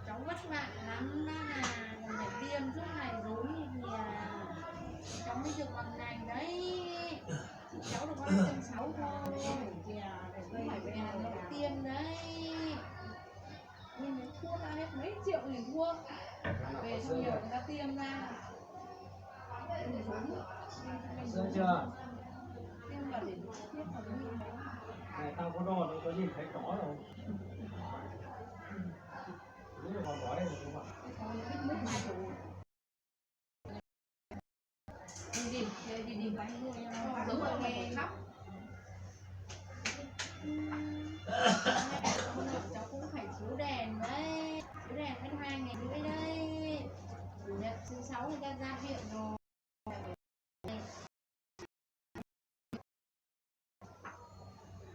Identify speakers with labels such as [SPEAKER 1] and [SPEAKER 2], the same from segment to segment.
[SPEAKER 1] cháu vất vả lắm đó là phải tiêm suốt ngày rối thì cháu mới được bằng này đấy. Cháu được có 260 thôi để phải về Hà Nội tiêm đấy. Nhưng mà thuốc ra hết mấy triệu nghìn thuốc về xong nhiều người ta tiêm ra
[SPEAKER 2] Sơ chưa?
[SPEAKER 1] tiêm vào để thiết vào cái gì đấy.
[SPEAKER 2] Này tao có đo đâu có nhìn thấy rõ đâu. Đúng là còn rõ đây không ạ?
[SPEAKER 1] Đi bánh mua giống ở nghe khóc. Cháu cũng phải chiếu đèn đấy, chiếu đèn mất 2,5 ngày đấy. Chủ nhật thứ 6 người ta ra viện rồi.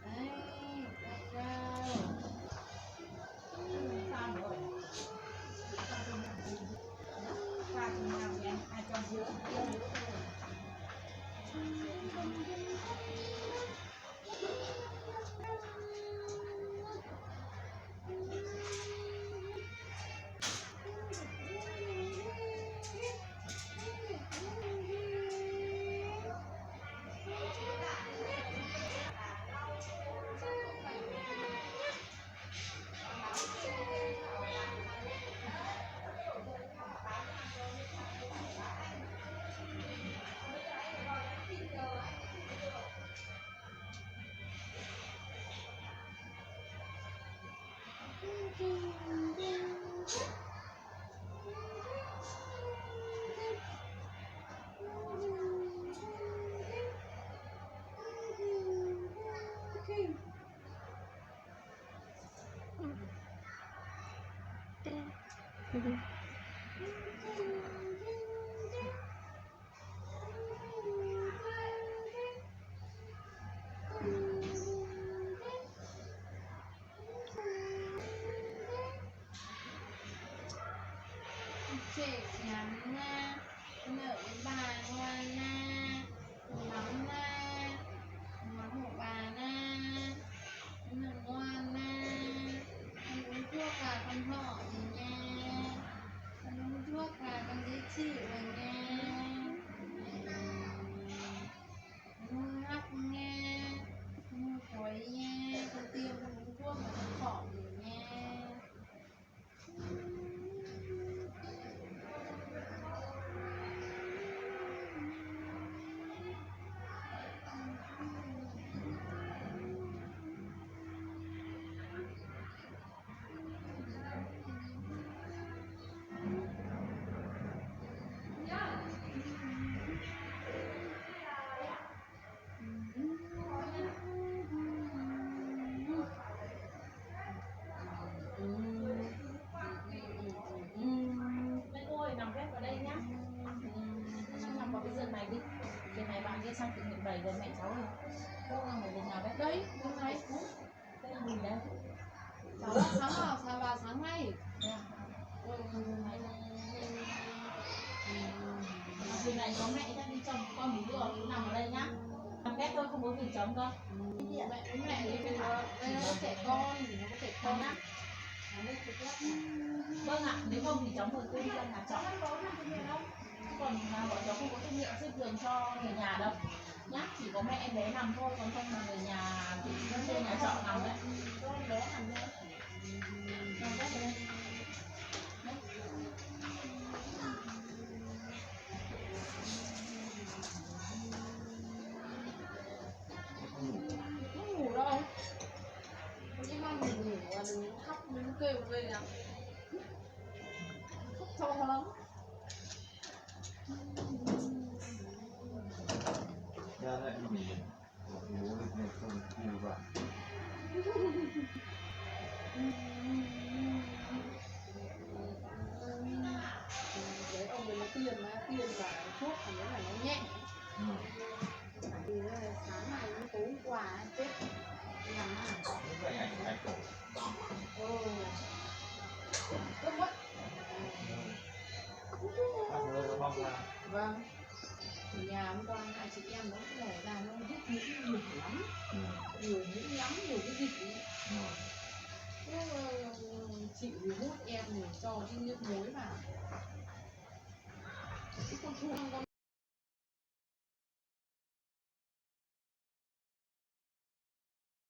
[SPEAKER 1] Đấy, sao rồi? Qua cùng nào thì ai cho giữa chị nhắn nha, nợ bà ngoan nha, mắm nha, mắm của bà nha, nợ ngoan nha, con uống thuốc là con thọ rồi nha, con uống thuốc là con dễ chịu rồi nha, con hấp nha, con quấy nha, con tiêm con uống thuốc là con thọ rồi nha.
[SPEAKER 3] Sang tự nguyện 7 gần mẹ cháu rồi. Cô là người nào đấy?
[SPEAKER 1] Đấy, hôm nay.
[SPEAKER 3] Đây là mình đấy.
[SPEAKER 1] Cháu là sáng vào sáng nay.
[SPEAKER 3] Từ này có mẹ chắc đi chồng con một đứa cứ nằm ở đây nhá. Nằm ghép thôi không có gì chồng cơ.
[SPEAKER 1] Mẹ đi bên đó, đây nó có trẻ con, nó có trẻ con á.
[SPEAKER 3] Vâng ạ, nếu không thì cháu mời cô đi ra nhà trọ. Còn bọn cháu không có trách nhiệm xếp giường cho người nhà đâu nhá, chỉ có mẹ em bé nằm thôi, còn không là người nhà thì thuê nhà trọ nằm đấy. Cho em bé nằm đây. Nằm ghép ở đây.
[SPEAKER 1] Không ngủ đâu. Nhưng mà mình ngủ và đừng khóc, đừng kêu lên à. Khóc to lắm.
[SPEAKER 4] Ra lại mình bố được này không nhiều vậy.
[SPEAKER 1] Đấy ông ấy nó tiêm vào thuốc thì nó là nó nhẹ. Thì sáng này nó tối quà chết. Làm à.
[SPEAKER 4] Đúng vậy anh cổ.
[SPEAKER 1] Tốt quá.
[SPEAKER 4] Bác ơi nó bong ra.
[SPEAKER 1] Vâng. ở nhà hôm qua hai chị em nó cũng đẻ ra nó hút những nhiều lắm, nhiều những lắm, nhiều cái dịch ấy. Chị thì hút em thì cho cái nước muối vào, cái con